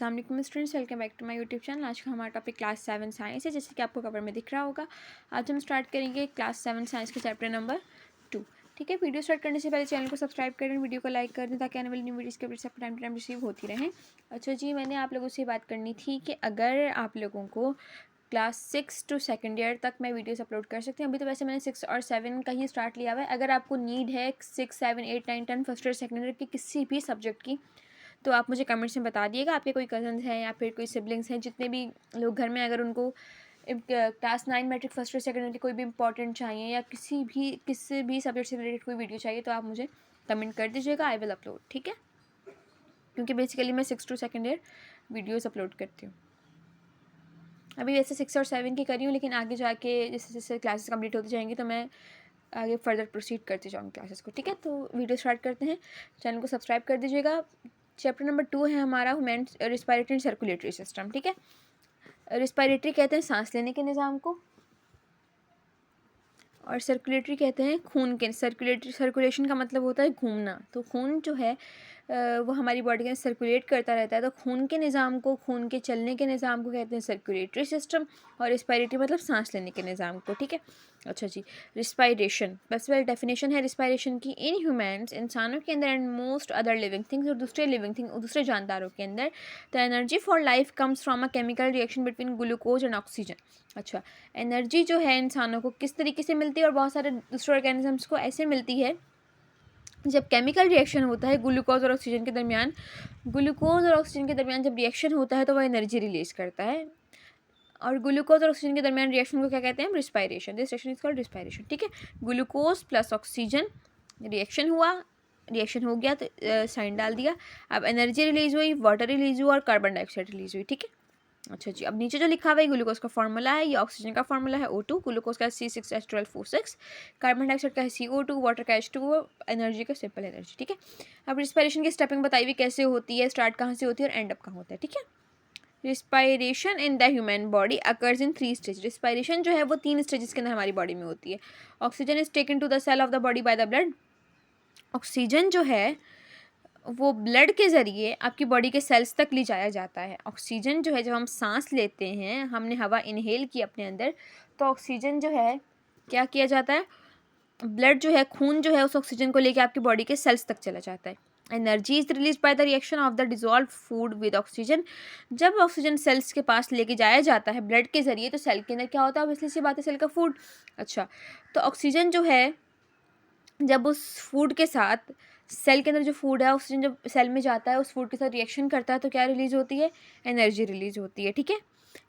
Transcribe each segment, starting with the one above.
अस्सलाम वालेकुम students, welcome back to my YouTube channel. आज का हमारा टॉपिक क्लास 7 साइंस है, जैसे कि आपको कवर में दिख रहा होगा। आज हम स्टार्ट करेंगे क्लास 7 साइंस के चैप्टर नंबर 2। ठीक है, वीडियो स्टार्ट करने से पहले चैनल को सब्सक्राइब करें, वीडियो को लाइक कर दें ताकि आने वाली न्यू वीडियोज़ के अपडेट्स आपको टाइम टू टाइम रिसीव होती रहें। अच्छा जी, मैंने आप लोगों से बात करनी थी कि अगर आप लोगों को क्लास 6 टू सेकेंड ईयर तक मैं वीडियोस अपलोड कर सकती हूँ। अभी तो वैसे मैंने 6 और 7 का ही स्टार्ट लिया हुआ है। अगर आपको नीड है 6, 7, 8, 9, 10 फर्स्ट ईयर सेकेंड ईयर की किसी भी सब्जेक्ट की, तो आप मुझे कमेंट्स में बता दिएगा। आपके कोई कज़न्स हैं या फिर कोई सिबलिंग्स हैं, जितने भी लोग घर में, अगर उनको class 9 matric first year second year की कोई भी इंपॉर्टेंट चाहिए या किसी भी सब्जेक्ट से रिलेटेड कोई वीडियो चाहिए, तो आप मुझे कमेंट कर दीजिएगा, आई विल अपलोड। ठीक है, क्योंकि बेसिकली मैं 6 to second year videos upload करती हूँ। अभी वैसे 6 और 7 की करी हूँ, लेकिन आगे जाके जैसे जैसे क्लासेस कंप्लीट होती जाएंगी तो मैं आगे फर्दर प्रोसीड करती जाऊँगी क्लासेस को। ठीक है, तो वीडियो स्टार्ट करते हैं। चैनल को सब्सक्राइब कर दीजिएगा। चैप्टर नंबर 2 है हमारा human respiratory and circulatory system. ठीक है, रिस्पायरेटरी कहते हैं सांस लेने के निज़ाम को, और सर्कुलेटरी कहते हैं खून के। सर्कुलेशन का मतलब होता है घूमना। तो खून जो है वो हमारी बॉडी में सर्कुलेट करता रहता है। तो खून के निज़ाम को, खून के चलने के निज़ाम को कहते हैं सर्कुलेटरी सिस्टम, और रिस्पायरेटरी मतलब सांस लेने के निज़ाम को। ठीक है, अच्छा जी, रिस्पायरेशन बस वेल डेफिनेशन है रिस्पायरेशन की। इन ह्यूमन्स, इंसानों के अंदर, and most other living things, और दूसरे लिविंग थिंग, दूसरे जानदारों के अंदर, the energy for life comes from a chemical reaction between glucose and oxygen. अच्छा, एनर्जी जो है इंसानों को किस तरीके से मिलती है, और बहुत सारे दूसरे ऑर्गेनिजम्स को ऐसे मिलती है जब केमिकल रिएक्शन होता है ग्लूकोज और ऑक्सीजन के दरमियान। ग्लूकोज और ऑक्सीजन के दरमियान जब रिएक्शन होता है तो वह एनर्जी रिलीज़ करता है, और ग्लूकोज और ऑक्सीजन के दरमियान रिएक्शन को क्या कहते हैं हम? Respiration. This reaction is called respiration. ठीक है, ग्लूकोज प्लस ऑक्सीजन रिएक्शन हुआ, रिएक्शन हो गया तो साइन डाल दिया। अब एनर्जी रिलीज हुई, वाटर रिलीज हुआ और कार्बन डाइऑक्साइड रिलीज हुई। ठीक है, अच्छा जी, अब नीचे जो लिखा हुआ है ग्लूकोज का फार्मूला है, ये ऑक्सीजन का फार्मूला है O2, ग्लूकोज का C6H12O6, कार्बन डाइऑक्साइड का है CO2, वाटर का H2O, एनर्जी का सिंपल एनर्जी। ठीक है, अब रिस्पायरेशन की स्टेपिंग बताई हुई कैसे होती है, स्टार्ट कहाँ से होती है और एंड अप कहाँ होता है। ठीक है, respiration in the human body occurs in 3 stage. Respiration जो है वो 3 स्टेजेस के अंदर हमारी बॉडी में होती है। Oxygen is taken to the cell of the body by the blood. Oxygen जो है वो ब्लड के ज़रिए आपकी बॉडी के सेल्स तक ले जाया जाता है। ऑक्सीजन जो है, जब हम सांस लेते हैं, हमने हवा इनहेल की अपने अंदर, तो ऑक्सीजन जो है क्या किया जाता है, ब्लड जो है, खून जो है, उस ऑक्सीजन को लेके आपकी बॉडी के सेल्स तक चला जाता है। Energy is release by the reaction of the dissolve food with oxygen. जब ऑक्सीजन सेल्स के पास लेके जाया जाता है ब्लड के ज़रिए, तो सेल के अंदर क्या होता है, ऑब्वियसली सी बात है, सेल का फूड। अच्छा, तो ऑक्सीजन जो है जब उस फूड के साथ, सेल के अंदर जो फूड है, ऑक्सीजन जब सेल में जाता है, उस फूड के साथ रिएक्शन करता है, तो क्या रिलीज होती है? एनर्जी रिलीज होती है। ठीक है,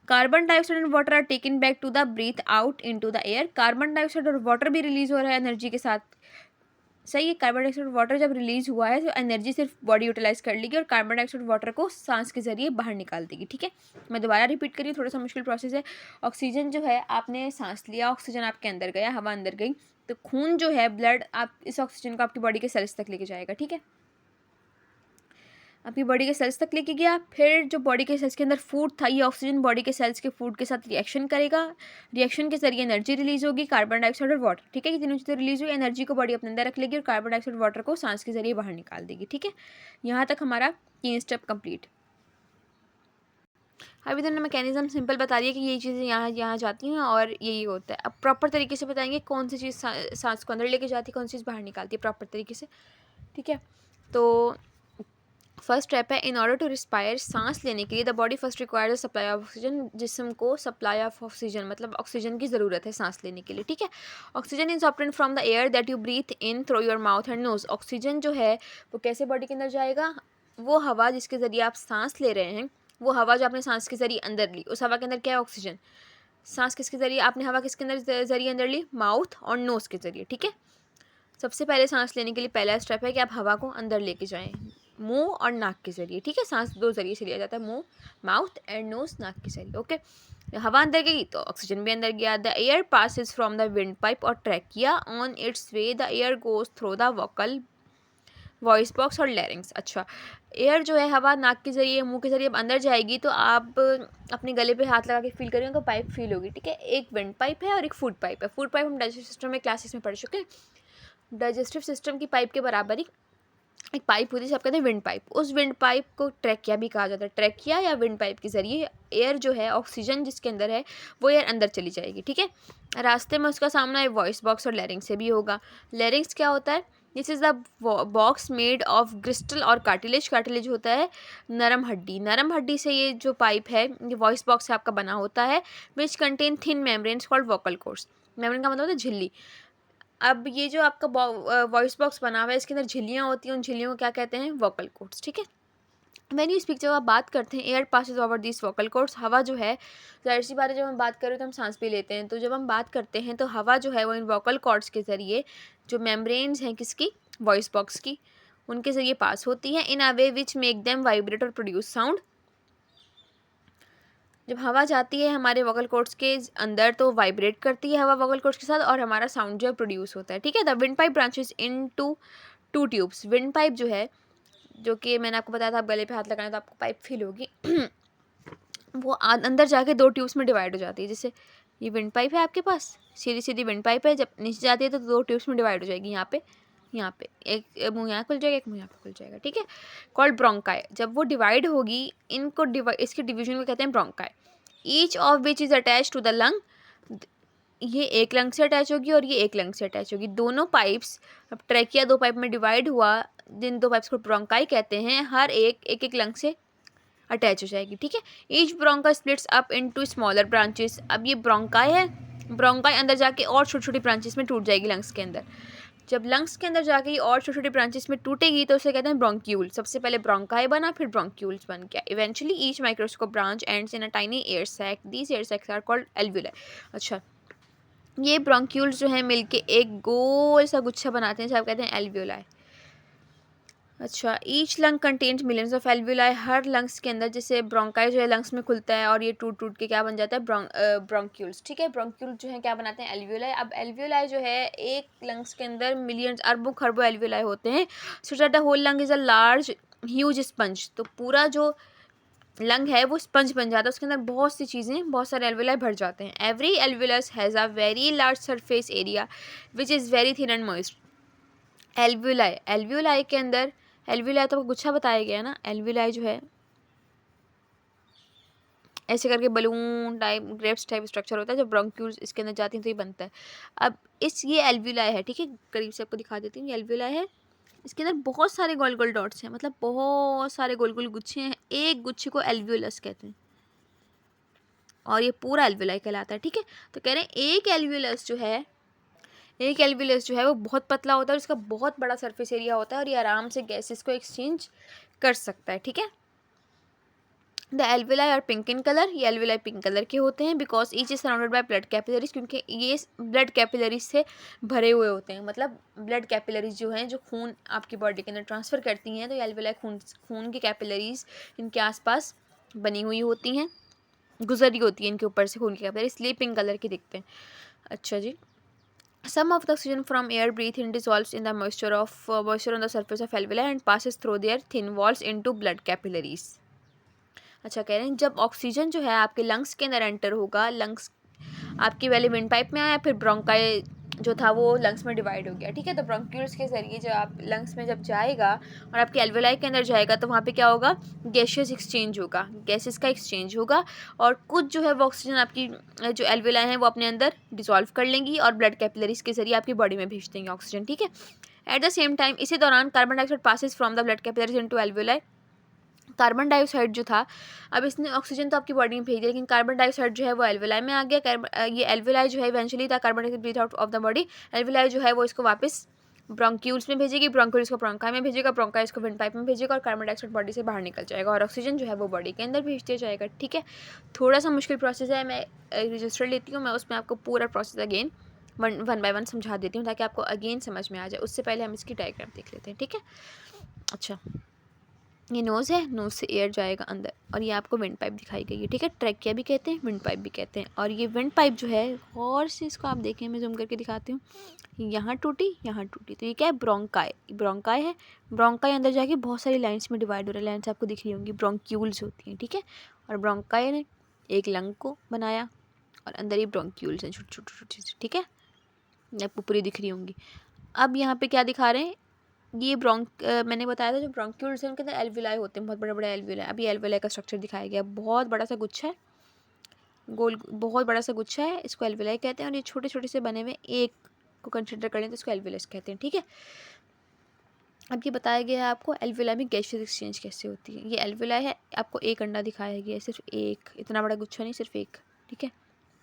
carbon dioxide and water are taken back to the breathe out into the air. Carbon dioxide और वाटर भी रिलीज हो रहा है एनर्जी के साथ। सही है, कार्बन डाइऑक्साइड और वाटर जब रिलीज हुआ है तो एनर्जी सिर्फ बॉडी यूटिलाइज कर लेगी, और कार्बन डाइऑक्साइड वाटर को सांस के जरिए बाहर निकाल देगी। ठीक है, मैं दोबारा रिपीट करी, थोड़ा सा मुश्किल प्रोसेस है। ऑक्सीजन जो है, आपने सांस लिया, ऑक्सीजन आपके अंदर गया, हवा अंदर गई, तो खून जो है, ब्लड, आप इस ऑक्सीजन को आपकी बॉडी के सेल्स तक लेके जाएगा। ठीक है, आपकी बॉडी के सेल्स तक लेके गया, फिर जो बॉडी के सेल्स के अंदर फूड था, ये ऑक्सीजन बॉडी के सेल्स के फूड के साथ रिएक्शन करेगा, रिएक्शन के जरिए एनर्जी रिलीज होगी, कार्बन डाइऑक्साइड और वाटर। ठीक है, ये तीनों चीज़ें रिलीज हुई, एनर्जी को बॉडी अपने अंदर रख लेगी और कार्बन डाइऑक्साइड वाटर को सांस के जरिए बाहर निकाल देगी। ठीक है, यहाँ तक हमारा 3 स्टेप कंप्लीट। अभी तो मैकेनिज्म सिंपल बता रही है कि ये चीज़ें यहाँ यहाँ जाती हैं और यही होता है। अब प्रॉपर तरीके से बताएंगे कौन सी चीज़ सांस को अंदर लेके जाती है, कौन सी चीज़ बाहर निकालती है प्रॉपर तरीके से। ठीक है, तो फर्स्ट स्टेप है, इन ऑर्डर टू रिस्पायर, सांस लेने के लिए the body first requires supply of oxygen. जिस्म को सप्लाई ऑफ ऑक्सीजन मतलब ऑक्सीजन की ज़रूरत है सांस लेने के लिए। ठीक है, oxygen is obtained from the air that you breathe in through your mouth and nose. Oxygen जो है वो कैसे बॉडी के अंदर जाएगा? वो हवा जिसके ज़रिए आप सांस ले रहे हैं, वो हवा जो आपने सांस के ज़रिए अंदर ली, उस हवा के अंदर क्या है? ऑक्सीजन। सांस किसके ज़रिए आपने हवा किसके अंदर ज़रिए अंदर ली? माउथ और नोज़ के ज़रिए। ठीक है, सबसे पहले सांस लेने के लिए पहला स्टेप है कि आप हवा को अंदर लेके जाएं, मुंह और नाक के ज़रिए। ठीक है, सांस 2 ज़रिए से लिया जाता है, मुंह, माउथ एंड नोज, नाक के ज़रिए। ओके, हवा अंदर गई तो ऑक्सीजन भी अंदर गया। The air passes from the wind pipe और trachea, on its way the air goes through the vocal voice box और लैरिंग्स। अच्छा, एयर जो है, हवा नाक के ज़रिए, मुंह के ज़रिए अब अंदर जाएगी, तो आप अपने गले पे हाथ लगा के फील करेंगे तो पाइप फील होगी। ठीक है, एक विंड पाइप है और एक फूड पाइप है। फूड पाइप हम डाइजेस्टिव सिस्टम में क्लासेस में पढ़ चुके हैं। डाइजेस्टिव सिस्टम की पाइप के बराबर ही एक पाइप होती है जिसे आप कहते हैं विंड पाइप, उस विंड पाइप को ट्रैकिया भी कहा जाता है। ट्रैकिया या विंड पाइप के ज़रिए एयर जो है, ऑक्सीजन जिसके अंदर है वो एयर अंदर चली जाएगी, ठीक है। रास्ते में उसका सामना है वॉइस बॉक्स और लैरिंग्स से भी होगा। लैरिंग्स क्या होता है? This is the box made of crystal और कार्टिलेज। कार्टिलेज होता है नरम हड्डी, नरम हड्डी से ये जो पाइप है ये वॉइस बॉक्स से आपका बना होता है, which contain thin membranes called vocal cords. Membrane का मतलब होता है झिल्ली। अब ये जो आपका वॉइस बॉक्स बना हुआ है इसके अंदर झिल्लियाँ होती हैं, उन झिल्लियों को क्या कहते हैं? वोकल कॉर्ड्स, ठीक है। व्हेन यू स्पीक, जब आप बात करते हैं, air passes over this vocal cords, हवा जो है, ज़ाहिर सी बात है जब हम बात करें तो हम सांस भी लेते हैं, तो जब हम बात करते हैं तो हवा जो है वो इन वोकल कॉर्ड्स के ज़रिए, जो मेम्ब्रेन्स हैं किसकी? वॉइस बॉक्स की, उनके ज़रिए पास होती है इन अ वे विच मेक देम वाइब्रेट और प्रोड्यूस साउंड। जब हवा जाती है हमारे वोकल कॉर्ड्स के अंदर तो वाइब्रेट करती है हवा वोकल कॉर्ड्स के साथ, और हमारा साउंड जो है प्रोड्यूस होता है, ठीक है। The wind pipe branches in two tubes. Wind pipe जो है, जो कि मैंने आपको बताया था, आप गले पे हाथ लगाना तो आपको पाइप फील होगी वो अंदर जाके 2 ट्यूब्स में डिवाइड हो जाती है। जैसे ये विंड पाइप है आपके पास, सीधी सीधी विंड पाइप है, जब नीचे जाती है तो 2 ट्यूब्स में डिवाइड हो जाएगी। यहाँ पे एक मुंह यहाँ खुल जाएगा, एक मुंह यहाँ पे खुल जाएगा, ठीक है। Called bronchi. जब वो डिवाइड होगी, इनको इसके डिवीजन को कहते हैं bronchi. Each of which is attach to the lung. ये एक लंग से अटैच होगी और ये एक लंग से अटैच होगी, दोनों पाइप्स। अब ट्रैकिया 2 पाइप में डिवाइड हुआ, जिन 2 पाइप्स को ब्रोंकाई कहते हैं, हर एक लंग से अटैच हो जाएगी, ठीक है। Each bronchi splits up into smaller branches. अब ये ब्रोंकाई है, ब्रोंकाई अंदर जाके और छोटी छोटी ब्रांचेस में टूट जाएगी लंग्स के अंदर। जब लंग्स के अंदर जाके ये और छोटी छोटी ब्रांचेस में टूटेगी तो उसे कहते हैं ब्रोंक्यूल। सबसे पहले ब्रोंकाई बना, फिर ब्रोंक्यूल्स बन गया। Eventually each microscope branch ends in a tiny air sac. These air sacs are called alveoli. अच्छा, ये ब्रोंक्यूल्स जो है मिलके एक गोल सा गुच्छा बनाते हैं, सब कहते हैं एल्वुलाई। अच्छा, each lung contains millions of alveoli. Her lungs के अंदर, जैसे ब्रोंकाई जो है लंग्स में खुलता है और ये टूट टूट के क्या बन जाता है? ब्रोंक्यूल्स, ठीक है। ब्रोंक्यूल जो है क्या बनाते हैं? एल्वुलाई। अब एल्वुलाई जो है एक लंग्स के अंदर मिलियंस अरबों खरबों एल्वुलाई होते हैं। So that the whole lung is a large huge sponge. तो पूरा जो लंग है वो स्पंज बन जाता है, उसके अंदर बहुत सी चीज़ें, बहुत सारे एल्वुलाई भर जाते हैं। Every alveolus has a very large surface area which is very thin and moist. Alveoli, alveoli के अंदर, एल्वुलाई तो गुच्छा बताया गया ना। एल्वुलाई जो है ऐसे करके balloon type, grapes type structure होता है, जब ब्रोंक्यूल्स इसके अंदर जाती हैं तो ये बनता है। अब ये एल्वुलाई है, ठीक है, करीब से आपको दिखा देती हूँ। ये एल्वुलाई है, इसके अंदर बहुत सारे गोल गोल डॉट्स हैं, मतलब बहुत सारे गोल गोल गुच्छे हैं। एक गुच्छे को एल्वुलस कहते हैं और ये पूरा एल्वुलाई कहलाता है, ठीक है। तो कह रहे हैं एक एल्वुलस जो है वो बहुत पतला होता है और इसका बहुत बड़ा सरफेस एरिया होता है और ये आराम से गैसेस को एक्सचेंज कर सकता है, ठीक है। The alveoli are pink in colour. ये एल्वुलाई पिंक कलर के होते हैं because each is surrounded by blood capillaries, क्योंकि ये ब्लड कैपिलरीज से भरे हुए होते हैं। मतलब ब्लड कैपिलरीज जो हैं, जो खून आपकी बॉडी के अंदर ट्रांसफ़र करती हैं, तो ये एल्वुलाई खून की कैपिलरीज इनके आसपास बनी हुई होती हैं, गुजरी होती है इनके ऊपर से खून की कैपिलरी, इसलिए पिंक कलर के दिखते हैं। अच्छा जी, some of the oxygen from air breathed in dissolves in the moisture on the surface of alveoli and passes through their thin walls into blood capillaries. अच्छा, कह रहे हैं जब ऑक्सीजन जो है आपके लंग्स के अंदर एंटर होगा, लंग्स आपकी पहले विंड पाइप में आया, फिर ब्रोंकाई जो था वो लंग्स में डिवाइड हो गया, ठीक है। तो ब्रोंक्यूल्स के ज़रिए जब आप लंग्स में जब जाएगा और आपके एल्वुलाई के अंदर जाएगा तो वहाँ पे क्या होगा? गैसेस एक्सचेंज होगा, गैसेस का एक्सचेंज होगा और कुछ जो है वो ऑक्सीजन आपकी जो एल्वुलाई हैं वो अपने अंदर डिसॉल्व कर लेंगी और ब्लड कैपिलरीज के ज़रिए आपकी बॉडी में भेज देंगे ऑक्सीजन, ठीक है। एट द सेम टाइम, इसी दौरान carbon dioxide passes from the blood capillaries into alveoli. Carbon dioxide जो था, अब इसने ऑक्सीजन तो आपकी बॉडी में भेज दिया, लेकिन कार्बन डाइऑक्साइड जो है वो एल्वुलाई में आ गया। ये एल्वुलाई जो है इवेंचुअली था carbon dioxide breathe out of the body. Alveoli जो है वो इसको वापस ब्रोंक्यूल्स में भेजेगी, ब्रोंक्यूल्स को ब्रोंकाई में भेजेगा, ब्रोंकाई इसको विंड पाइप में भेजेगा और कार्बन डाइऑक्साइड बॉडी से बाहर निकल जाएगा और ऑक्सीजन जो है वो बॉडी के अंदर भेज दिया जाएगा, ठीक है। थोड़ा सा मुश्किल प्रोसेस है, मैं रजिस्टर लेती हूँ, मैं उसमें आपको पूरा process again one by one समझा देती हूँ ताकि आपको अगेन समझ में आ जाए। उससे पहले हम इसकी डायग्राम देख लेते हैं, ठीक है। अच्छा, ये नोज़ है, नोज़ से एयर जाएगा अंदर और ये आपको विंड पाइप दिखाई गई है, ठीक है। ट्रैकिया भी कहते हैं, विंड पाइप भी कहते हैं। और ये विंड पाइप जो है, और से इसको आप देखें, मैं जूम करके दिखाती हूँ, यहाँ टूटी, यहाँ टूटी, तो ये क्या है? ब्रोंकाई, ब्रोंकाई है। ब्रोंकाई अंदर जाके बहुत सारी लाइन्स में डिवाइड हो रहा है, लाइन्स आपको दिख रही होंगी, ब्रोंक्यूल्स होती हैं, ठीक है। और ब्रोंकाई ने एक लंग को बनाया और अंदर ही ब्रोंक्यूल्स हैं छोटी छोटी छोटी, ठीक है, आपको पूरी दिख रही होंगी। अब यहाँ पे क्या दिखा रहे हैं? ये मैंने बताया था जो ब्रोंक्यूल्स हैं उनके अंदर एल्विलाई होते हैं, बहुत बड़े बड़े एल्विलाई। अभी एल्विलाई का स्ट्रक्चर दिखाया गया, बहुत बड़ा सा गुच्छा है, गोल बहुत बड़ा सा गुच्छा है, इसको एल्विलाई कहते हैं। और ये छोटे छोटे से बने हुए एक को कंसिडर करें तो इसको एल्विलस कहते हैं, ठीक है। अब ये बताया गया है आपको एल्विलाई में गैसियस एक्सचेंज कैसे होती है। ये एल्विलाई है, आपको एक अंडा दिखाया गया है, सिर्फ एक, इतना बड़ा गुच्छा नहीं, सिर्फ एक, ठीक है।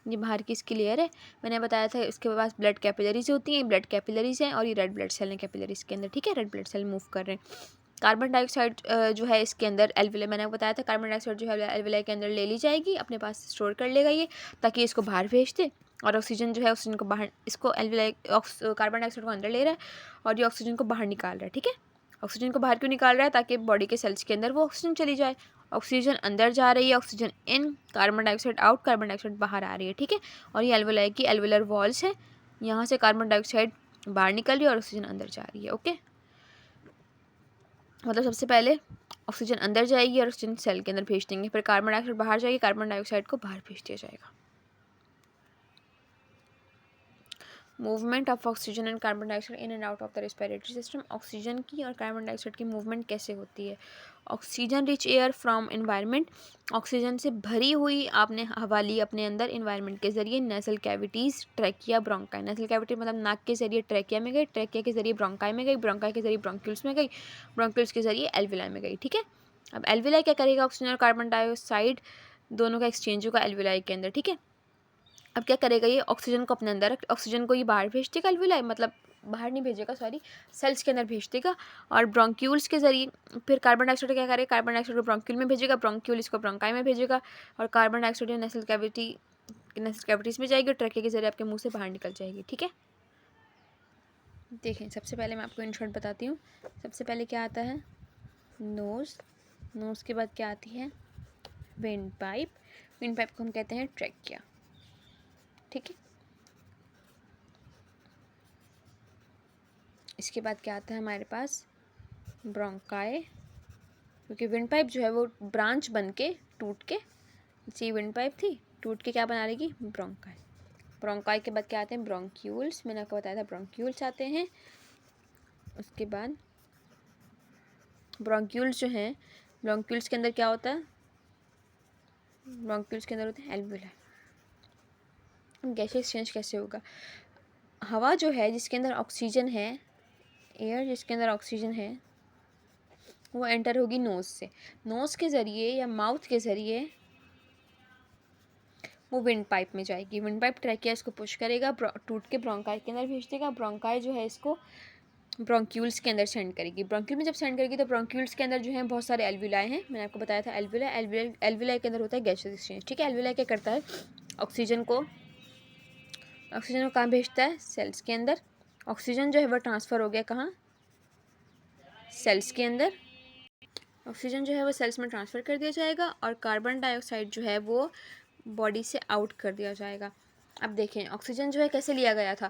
ये बाहर की इसकी लेयर है। मैंने बताया था इसके पास ब्लड कैपिलरीज होती हैं, ब्लड कैपिलरीज हैं और ये रेड ब्लड सेल हैं कैपिलरीज के अंदर, ठीक है। रेड ब्लड सेल मूव कर रहे हैं। कार्बन डाइऑक्साइड जो है इसके अंदर एल्विलाई, मैंने बताया था कार्बन डाइऑक्साइड जो है एल्विलाई के अंदर ले ली जाएगी, अपने पास स्टोर कर लेगा ये, ताकि इसको बाहर भेज दे। और ऑक्सीजन जो है ऑक्सीजन को बाहर, इसको एल्विलाई कार्बन डाइऑक्साइड को अंदर ले रहा है और ये ऑक्सीजन को बाहर निकाल रहा है, ठीक है। ऑक्सीजन को बाहर क्यों निकाल रहा है? ताकि बॉडी के सेल्स के अंदर वो ऑक्सीजन चली जाए। ऑक्सीजन अंदर जा रही है, oxygen in, carbon dioxide out, carbon dioxide बाहर आ रही है, ठीक है। और ये एल्विलाई की एल्विलर वॉल्स है, यहाँ से कार्बन डाइऑक्साइड बाहर निकल रही है और ऑक्सीजन अंदर जा रही है, ओके। मतलब सबसे पहले ऑक्सीजन अंदर जाएगी और ऑक्सीजन सेल के अंदर भेज देंगे, फिर कार्बन डाइऑक्साइड बाहर जाएगी, कार्बन डाइऑक्साइड को बाहर भेज दिया जाएगा। Movement of oxygen and carbon dioxide in and out of the respiratory system. Oxygen की और कार्बन डाइऑक्साइड की मूवमेंट कैसे होती है? Oxygen rich air from environment, oxygen से भरी हुई आपने हवा ली अपने अंदर एनवायरनमेंट के जरिए। Nasal cavities, trachea, bronchi. Nasal cavity मतलब नाक के जरिए ट्रैकिया में गई, ट्रैकिया के जरिए ब्रोंकाई में गई, ब्रोंकाई के जरिए ब्रोंक्यूल्स में गई, ब्रोंक्यूल्स के जरिए एल्विलाई में गई, ठीक है। अब एल्विलाई क्या करेगा? ऑक्सीजन और कार्बन डाइऑक्साइड दोनों का एक्सचेंज होगा एल्विलाई के अंदर, ठीक है। अब क्या करेगा ये? ऑक्सीजन को अपने अंदर, ऑक्सीजन को ये बाहर भेज देगा एल्विलाई, मतलब बाहर नहीं भेजेगा, सॉरी, सेल्स के अंदर भेज देगा। और ब्रोंक्यूल्स के जरिए फिर कार्बन डाइऑक्साइड क्या करेगा? कार्बन डाइऑक्साइड को ब्रोंक्यूल में भेजेगा, ब्रोंक्यूल इसको ब्रोंकाई में भेजेगा और कार्बन डाइऑक्साइड नेसल कैविटीज़ में जाएगी और ट्रैके के जरिए आपके मुंह से बाहर निकल जाएगी, ठीक है। देखें, सबसे पहले मैं आपको इन शॉर्ट बताती हूँ। सबसे पहले क्या आता है? नोज़। नोज़ के बाद क्या आती है? Wind pipe. विंड पाइप को हम कहते हैं ट्रैकिया, ठीक है। इसके बाद क्या आता है हमारे पास? ब्रोंकाई, क्योंकि विंड पाइप जो है वो ब्रांच बन के टूट के, सी विंड पाइप थी, टूट के क्या बना लेगी? ब्रोंकाई। ब्रोंकाई के बाद क्या आते हैं? ब्रोंक्यूल्स। मैंने आपको बताया था ब्रोंक्यूल्स आते हैं। उसके बाद ब्रोंक्यूल्स जो हैं, ब्रोंक्यूल्स के अंदर क्या होता है? ब्रोंक्यूल्स के अंदर होते हैं एल्विलाई। गैस एक्सचेंज कैसे होगा? हवा जो है जिसके अंदर ऑक्सीजन है, एयर जिसके अंदर ऑक्सीजन है, वो एंटर होगी नोज़ से। नोज़ के ज़रिए या माउथ के ज़रिए वो विंड पाइप में जाएगी। विंड पाइप ट्रैकिया इसको पुश करेगा, टूट के ब्रोंकाई के अंदर भेज देगा। ब्रोंकाई जो है इसको ब्रोंक्यूल्स के अंदर सेंड करेगी। ब्रोंक्यूल में जब सेंड करेगी तो ब्रोंक्यूल्स के अंदर जो है बहुत सारे एल्विलाई हैं। मैंने आपको बताया था एल्विलाई के अंदर होता है गैसियस एक्सचेंज, ठीक है। एल्विलाई क्या करता है? ऑक्सीजन को कहाँ भेजता है? सेल्स के अंदर। ऑक्सीजन जो है वो ट्रांसफ़र हो गया कहाँ? सेल्स के अंदर। ऑक्सीजन जो है वो सेल्स में ट्रांसफ़र कर दिया जाएगा और कार्बन डाइऑक्साइड जो है वो बॉडी से आउट कर दिया जाएगा। अब देखें ऑक्सीजन जो है कैसे लिया गया था।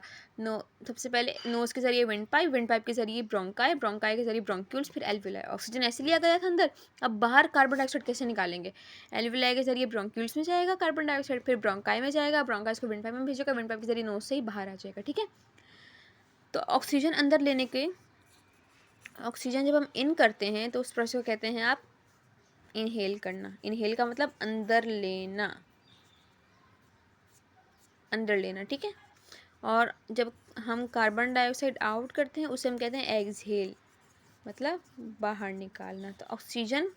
सबसे पहले नोज़ के ज़रिए विंड पाइप के ज़रिए ब्रोंकाई के ज़रिए ब्रोंक्यूल्स, फिर एल्विलाई। ऑक्सीजन ऐसे लिया गया था अंदर। अब बाहर कार्बन डाइऑक्साइड कैसे निकालेंगे? एल्विलाई के ज़रिए ब्रोंक्यूल्स में जाएगा कार्बन डाइऑक्साइड, फिर ब्रोंकाई में जाएगा, ब्रोंकाई को विंड पाइप में भेजेगा, विंड पाइप के ज़रिए नोज़ से ही बाहर आ जाएगा, ठीक है। तो ऑक्सीजन अंदर लेने के, ऑक्सीजन जब हम इन करते हैं तो उस प्रोसेस को कहते हैं आप इनहेल करना। इनहेल का मतलब अंदर लेना, ठीक है। और जब हम कार्बन डाइऑक्साइड आउट करते हैं उसे हम कहते हैं एक्सहेल, मतलब बाहर निकालना। तो ऑक्सीजन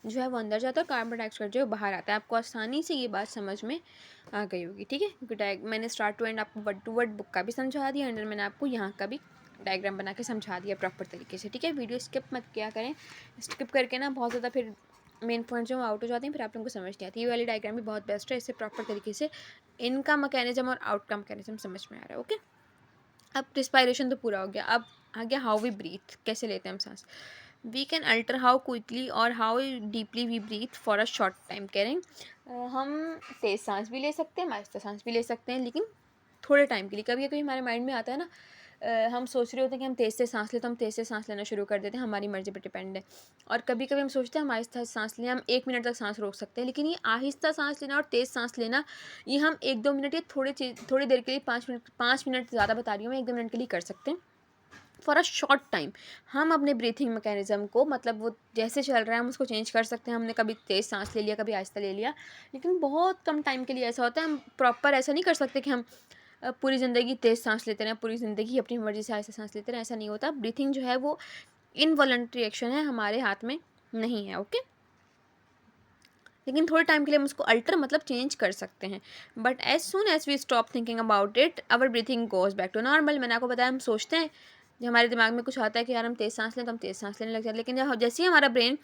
जो है वो अंदर जाता है, कार्बन डाइऑक्साइड जो है बाहर आता है। आपको आसानी से ये बात समझ में आ गई होगी, ठीक है। क्योंकि मैंने स्टार्ट टू एंड आपको वर्ड टू वर्ड बुक का भी समझा दिया, अंडर मैंने आपको यहाँ का भी डायग्राम बना के समझा दिया प्रॉपर तरीके से, ठीक है। वीडियो स्किप मत किया करें, स्किप करके ना बहुत ज़्यादा फिर मेन पॉइंट जो आउट हो जाते हैं, फिर आप लोगों को समझ नहीं आती। ये वाली डायग्राम भी बहुत बेस्ट है, इससे प्रॉपर तरीके से इनका मैकेनिज्म और आउट का मैकेनिज्म समझ में आ रहा है, ओके। अब रिस्पायरेशन तो पूरा हो गया, अब आ गया हाउ वी ब्रीथ, कैसे लेते हैं हम सांस। We can alter how quickly और how deeply we breathe for a short time. कह रहे हैं हम तेज़ सांस भी ले सकते हैं, आहिस्ता सांस भी ले सकते हैं, लेकिन थोड़े टाइम के लिए। कभी कभी हमारे माइंड में आता है ना, हम सोच रहे होते हैं कि हम तेज़ से सांस लें, तो हम तेज़ से सांस लेना शुरू कर देते हैं, हमारी मर्ज़ी पर डिपेंड है। और कभी कभी हम सोचते हैं हम आहिस्ता सांस लें, हम 1 मिनट तक सांस रोक सकते हैं, लेकिन ये आहिस्ता सांस लेना और तेज़ सांस लेना, ये हम 1-2 मिनट या थोड़ी देर के लिए 5 मिनट ज़्यादा बता रही हूँ मैं, 1-2 मिनट के लिए कर सकते हैं। For a short time. हम अपने ब्रीथिंग मैकेनिज़्म को मतलब वो जैसे चल रहा है हम उसको चेंज कर सकते हैं। हमने कभी तेज़ सांस ले लिया, कभी आहिस्ता ले लिया, लेकिन बहुत कम टाइम के लिए ऐसा होता है। हम प्रॉपर ऐसा नहीं कर सकते कि हम पूरी ज़िंदगी तेज़ सांस लेते रहें, पूरी ज़िंदगी अपनी मर्ज़ी से आहिस्ता सांस लेते रहें, ऐसा नहीं होता। ब्रीथिंग जो है वो इनवॉलंटरी एक्शन है, हमारे हाथ में नहीं है। ओके, लेकिन थोड़े टाइम के लिए हम उसको अल्टर मतलब चेंज कर सकते हैं। But as soon as we stop thinking about it, our breathing goes back to normal. मैंने आपको बताया, हम सोचते हैं, जब हमारे दिमाग में कुछ आता है कि यार हम तेज़ सांस लें, तो हम तेज़ सांस लेने लग जाते हैं। लेकिन जब जैसे ही हमारा ब्रेन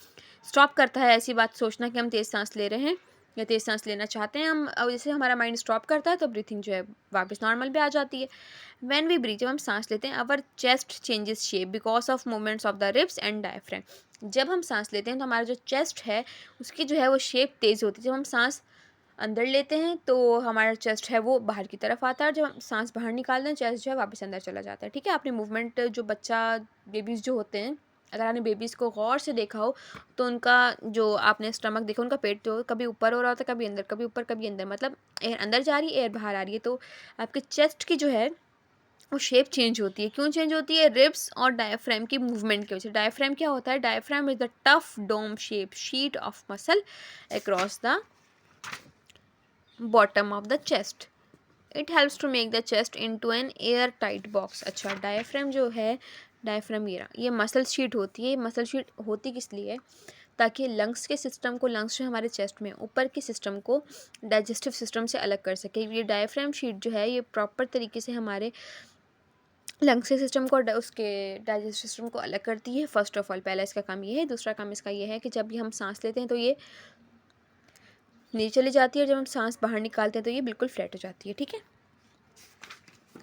स्टॉप करता है ऐसी बात सोचना कि हम तेज़ सांस ले रहे हैं या तेज़ सांस लेना चाहते हैं, हम जैसे हमारा माइंड स्टॉप करता है तो ब्रीथिंग जो है वापस नॉर्मल पे आ जाती है। व्हेन वी ब्रीथ, जब हम सांस लेते हैं, our chest changes shape because of movements of the ribs and diaphragm. जब हम सांस लेते हैं तो हमारा जो चेस्ट है उसकी जो है वो शेप तेज़ होती है। जब हम सांस अंदर लेते हैं तो हमारा चेस्ट है वो बाहर की तरफ आता है, और जब हम सांस बाहर निकालते हैं चेस्ट जो है वापस अंदर चला जाता है। ठीक है, आपने मूवमेंट जो बच्चा बेबीज़ जो होते हैं, अगर आपने बेबीज़ को गौर से देखा हो तो उनका जो आपने स्टमक देखा, उनका पेट जो कभी ऊपर हो रहा होता है, कभी अंदर, कभी ऊपर कभी अंदर, मतलब एयर अंदर जा रही है, एयर बाहर आ रही है। तो आपके चेस्ट की जो है वो शेप चेंज होती है। क्यों चेंज होती है? रिब्स और डायफ्राम की मूवमेंट की वजह से। डायफ्राम क्या होता है? Diaphragm is the tough dome shape sheet of muscle across the bottom of the chest. It helps to make the chest into an air tight box. अच्छा, डायफ्राम जो है, डायफ्राम ये मसल शीट होती है। Muscle sheet होती किस लिए? ताकि लंग्स के सिस्टम को, लंग्स जो हमारे चेस्ट में ऊपर के सिस्टम को डाइजेस्टिव सिस्टम से अलग कर सके। ये डायफ्राम शीट जो है ये प्रॉपर तरीके से हमारे लंग्स के सिस्टम को उसके डाइजेस्टिव सिस्टम को अलग करती है। फर्स्ट ऑफ ऑल, पहला इसका काम ये है। दूसरा काम इसका ये है कि जब भी हम सांस लेते हैं तो ये नीचे चली जाती है, और जब हम सांस बाहर निकालते हैं तो ये बिल्कुल फ्लैट हो जाती है। ठीक है,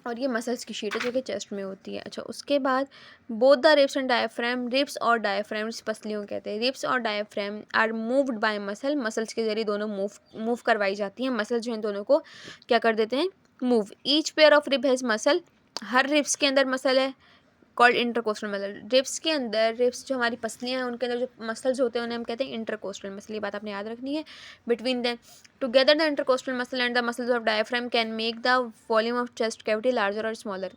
और ये मसल्स की शीट है जो कि चेस्ट में होती है। अच्छा, उसके बाद both the ribs and diaphragm, ribs और डायफ्राम पसलियों कहते हैं। रिब्स और diaphragm are moved by muscle, muscles के जरिए दोनों मूव करवाई जाती हैं। मसल जो है दोनों को क्या कर देते हैं? Move. Each pair of rib has muscle, her ribs के अंदर मसल है, कॉल्ड इंटरकोस्टल मसल। रिब्स के अंदर, रिब्स जो हमारी पसलियाँ हैं उनके अंदर जो मसल्स होते हैं उन्हें हम कहते हैं इंटरकोस्टल मसल। ये बात आपने याद रखनी है। Between the together the intercostal muscle and the muscles of diaphragm can make the volume of chest cavity larger और स्मॉलर।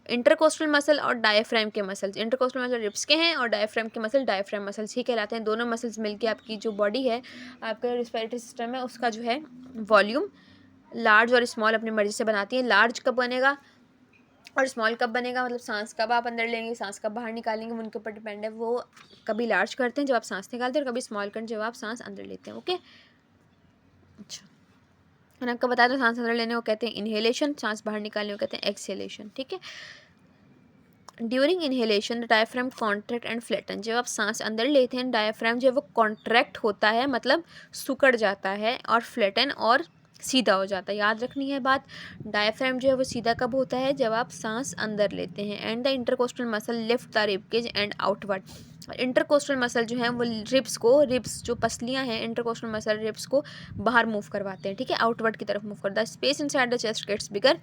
इंटरकोस्टल मसल और डायफ्राम के मसल्स, इंटरकोस्टल मसल रिब्स के हैं और डायफ्राम के मसल डायफ्राम मसल्स ही कहलाते हैं। दोनों मसल्स मिलके आपकी जो बॉडी है, आपका रिस्पिरेटरी सिस्टम है, उसका जो है वॉल्यूम लार्ज और स्मॉल अपनी मर्जी से बनाती है। लार्ज कब बनेगा और स्मॉल कब बनेगा, मतलब सांस कब आप अंदर लेंगे, सांस कब बाहर निकालेंगे, वो उनके ऊपर डिपेंड है। वो कभी लार्ज करते हैं जब आप सांस निकालते हैं, और कभी स्मॉल करते हैं जब आप सांस अंदर लेते हैं। ओके, अच्छा, मैंने आपको बताया था सांस अंदर लेने को कहते हैं इनहेलेशन, सांस बाहर निकालने को कहते हैं एक्सहेलेशन। ठीक है, during inhalation the diaphragm contract and flatten. जब आप सांस अंदर लेते हैं डायफ्राम जो है वो कॉन्ट्रैक्ट होता है, मतलब सुकड़ जाता है, और फ्लैटन और सीधा हो जाता है। याद रखनी है बात, डायफ्राम जो है वो सीधा कब होता है? जब आप सांस अंदर लेते हैं। And the intercostal muscle lift the ribcage and outward. Intercostal muscle जो है वो रिब्स जो पसलियाँ हैं, इंटरकोस्टल मसल रिब्स को बाहर मूव करवाते हैं। ठीक है, आउटवर्ड की तरफ मूव करता है। Space inside the chest gets bigger,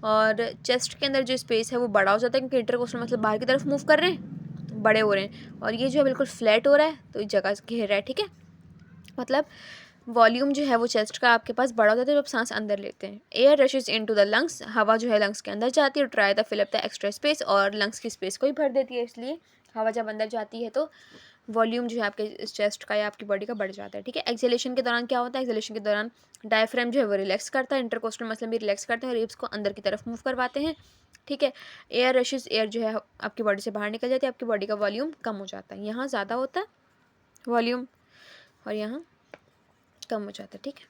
और चेस्ट के अंदर जो स्पेस है वो बड़ा हो जाता है, क्योंकि इंटरकोस्टल मतलब बाहर की तरफ मूव कर रहे हैं, बड़े हो रहे हैं, और ये जो है बिल्कुल फ्लैट हो रहा है, तो इस जगह घेर रहा है। ठीक है, मतलब वॉल्यूम जो है वो चेस्ट का आपके पास बड़ा हो जाता है जब सांस अंदर लेते हैं। Air rushes into the lungs, हवा जो है लंग्स के अंदर जाती है, और try the fill up the extra space, और लंग्स की स्पेस को ही भर देती है। इसलिए हवा जब अंदर जाती है तो वॉल्यूम जो है आपके चेस्ट का या आपकी बॉडी का बढ़ जाता है। ठीक है, एक्सेलेशन के दौरान क्या होता है? एक्सेलेशन के दौरान डायफ्राम जो है वो रिलैक्स करता है, इंटरकोस्टल मसल भी रिलैक्स करते हैं, रिब्स को अंदर की तरफ मूव करवाते हैं। ठीक है, एयर रशेज, एयर जो है आपकी बॉडी से बाहर निकल जाती है, आपकी बॉडी का वॉल्यूम कम हो जाता है। यहाँ ज़्यादा होता है वॉल्यूम और यहाँ कम हो जाता है। ठीक है,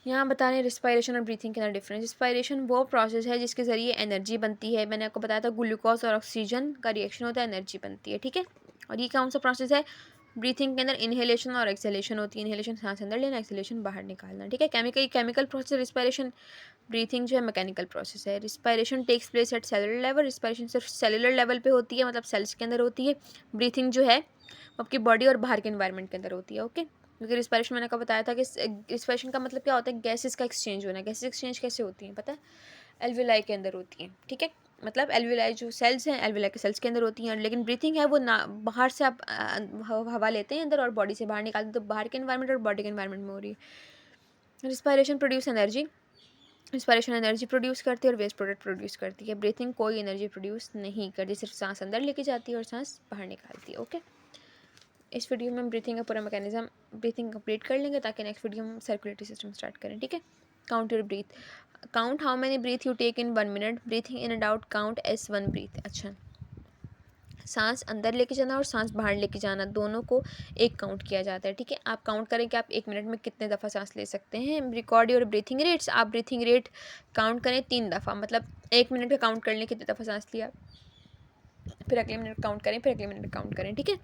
यहाँ बता रहे हैं रिस्पायरेशन और ब्रीथिंग के अंदर डिफरेंस। रिस्पायरेशन वो प्रोसेस है जिसके ज़रिए एनर्जी बनती है। मैंने आपको बताया था ग्लूकोज और ऑक्सीजन का रिएक्शन होता है, एनर्जी बनती है। ठीक है, और ये कौन सा प्रोसेस है? ब्रीथिंग के अंदर इनहेलेशन और एक्सहेलेशन होती है। इनहेलेशन सांस अंदर लेना, एक्सहेलेशन बाहर निकालना। ठीक है, केमिकल प्रोसेस रिस्पायरेशन, ब्रीथिंग जो है मैकेनिकल प्रोसेस है। Respiration takes place at cellular level, respiration सिर्फ सेलुलर लेवल पे होती है, मतलब सेल्स के अंदर होती है। ब्रीथिंग जो है आपकी बॉडी और बाहर के इन्वायरमेंट के अंदर होती है। ओके, क्योंकि रिस्पायरेशन मैंने आपको बताया था कि रिस्पायरेशन का मतलब क्या होता है? गैसेस का एक्सचेंज होना। गैसेस एक्सचेंज कैसे होती हैं पता है? एल्विलाई के अंदर होती हैं। ठीक है, मतलब एल्विलाई जो सेल्स हैं, एल्विलाई के सेल्स के अंदर होती हैं। लेकिन ब्रीथिंग है वो ना, बाहर से आप हवा लेते हैं अंदर और बॉडी से बाहर निकालते हैं, तो बाहर के इन्वायरमेंट और बॉडी के इन्वायरमेंट में हो रही है। Respiration produce energy, respiration energy produce करती है और वेस्ट प्रोडक्ट प्रोड्यूस करती है। ब्रीथिंग कोई एनर्जी प्रोड्यूस नहीं करती, सिर्फ सांस अंदर लेके जाती है और सांस बाहर निकालती है। ओके, इस वीडियो में हम ब्रीथिंग का पूरा मैकेनिज्म ब्रीथिंग कंप्लीट कर लेंगे ताकि नेक्स्ट वीडियो में सर्कुलेटरी सिस्टम स्टार्ट करें। ठीक है, count your breath, count how many breath you take in 1 minute, breathing in and out count as 1 breath. अच्छा, सांस अंदर लेके जाना और सांस बाहर लेके जाना दोनों को एक काउंट किया जाता है। ठीक है, आप काउंट करें कि आप 1 मिनट में कितने दफ़ा सांस ले सकते हैं। रिकॉर्ड योर ब्रीथिंग रेट्स, आप ब्रीथिंग रेट काउंट करें 3 दफ़ा, मतलब 1 मिनट का काउंट कर लें कितने दफ़ा सांस लिया, फिर अगले मिनट काउंट करें, फिर अगले मिनट काउंट करें। ठीक है,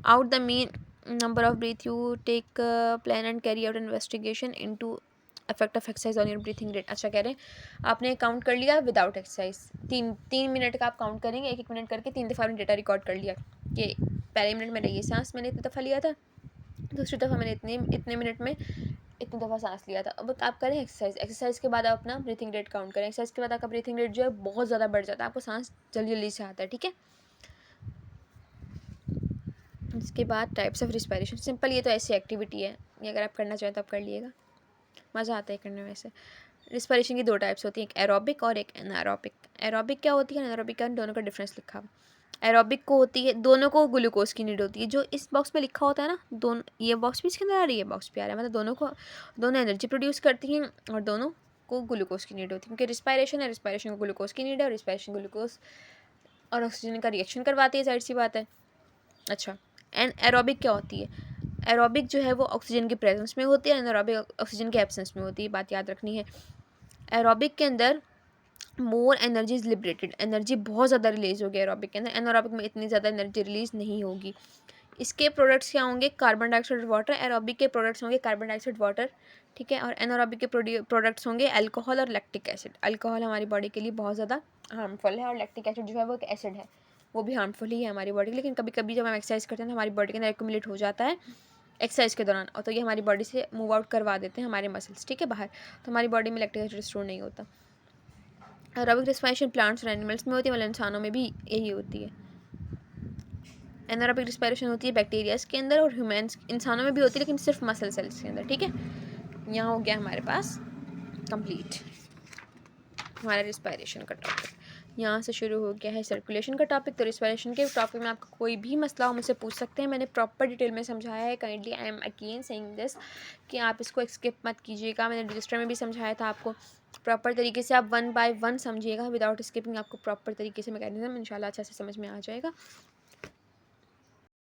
out the mean number of breath you take, plan and carry out investigation into effect of exercise on your breathing rate. अच्छा, कह रहे हैं आपने काउंट कर लिया विदाउट एक्सरसाइज, 3 मिनट का आप काउंट करेंगे, 1 मिनट करके 3 दफ़ा आपने डेटा रिकॉर्ड कर लिया कि पहले मिनट में ये सांस मैंने इतनी दफ़ा लिया था, दूसरी दफ़ा मैंने इतने मिनट में इतनी दफ़ा सांस लिया था। अब आप करें एक्सरसाइज के बाद आप अपना ब्रीथिंग रेट काउंट करें। एक्सरसाइज के बाद आपका ब्रीथिंग रेट जो है बहुत ज़्यादा बढ़ जाता है, आपको सांस जल्दी जल्दी से आता है। ठीक है, इसके बाद टाइप्स ऑफ रिस्पायरेशन, सिंपल ये तो ऐसी एक्टिविटी है, ये अगर आप करना चाहें तो आप कर लीजिएगा, मज़ा आता है करने में। वैसे रिस्पायरेशन की 2 टाइप्स होती हैं, एक एरोबिक और एक एनारोबिक। एरोबिक क्या होती है, एनारोबिक क्या, दोनों का डिफरेंस लिखा हुआ। एरोबिक को होती है, दोनों को ग्लूकोज की नीड होती है, जो इस बॉक्स में लिखा होता है ना, दोनों ये बॉक्स भी इसके अंदर आ रही है, बॉक्स भी आ रहा है, मतलब दोनों एनर्जी प्रोड्यूस करती हैं और दोनों को ग्लूकोज की नीड होती है। क्योंकि रिस्पायरेशन है, रिस्पायरेशन को ग्लूकोज की नीड है और रिस्पायरेशन ग्लूकोज और ऑक्सीजन का रिएक्शन करवाती है, जाहिर सी बात है। अच्छा, एंड एरोबिक क्या होती है, एरोबिक जो है वो ऑक्सीजन के प्रेजेंस में होती है, एनारोबिक ऑक्सीजन के एब्सेंस में होती है, बात याद रखनी है। एरोबिक के अंदर more energy is liberated, energy बहुत ज़्यादा रिलीज़ होगी एरोबिक के अंदर, एनारोबिक में इतनी ज़्यादा एनर्जी रिलीज़ नहीं होगी। इसके प्रोडक्ट्स क्या होंगे, कार्बन डाइऑक्साइड वाटर, एरोबिक के प्रोडक्ट्स होंगे कार्बन डाइऑक्साइड वाटर। ठीक है, और एनारोबिक के प्रोडक्ट्स होंगे अल्कोहल और लैक्टिक एसिड। अल्कोहल हमारी बॉडी के लिए बहुत ज़्यादा हार्मफुल है और लैक्टिक एसिड जो है वो एक एसिड है, वो भी हार्मफुल ही है हमारी बॉडी के लिए। लेकिन कभी कभी जब हम एक्सरसाइज करते हैं तो हमारी बॉडी के अंदर एक्यूमुलेट हो जाता है एक्सरसाइज के दौरान, और तो ये हमारी बॉडी से मूव आउट करवा देते हैं हमारे मसल्स। ठीक है, बाहर, तो हमारी बॉडी में लैक्टिक एसिड स्टोर नहीं होता। एरोबिक रिस्पायरेशन प्लांट्स और एनिमल्स में होती है, मतलब इंसानों में भी यही होती है। एनारोबिक रिस्पायरेशन होती है बैक्टीरियाज के अंदर और ह्यूमन्स इंसानों में भी होती है, लेकिन सिर्फ मसल सेल्स के अंदर। ठीक है, यहाँ हो गया हमारे पास कंप्लीट हमारा रिस्पायरेशन का टॉपिक। यहाँ से शुरू हो गया है सर्कुलेशन का टॉपिक। तो रिस्पायरेशन के टॉपिक में आपका कोई भी मसला हो मुझसे पूछ सकते हैं, मैंने प्रॉपर डिटेल में समझाया है। Kindly I am again saying this कि आप इसको स्किप मत कीजिएगा, मैंने रजिस्टर में भी समझाया था आपको। प्रॉपर तरीके से आप 1 बाय 1 समझिएगा विदाउट स्किपिंग, आपको प्रॉपर तरीके से मैकेनिज्म इंशाल्लाह अच्छे से समझ में आ जाएगा।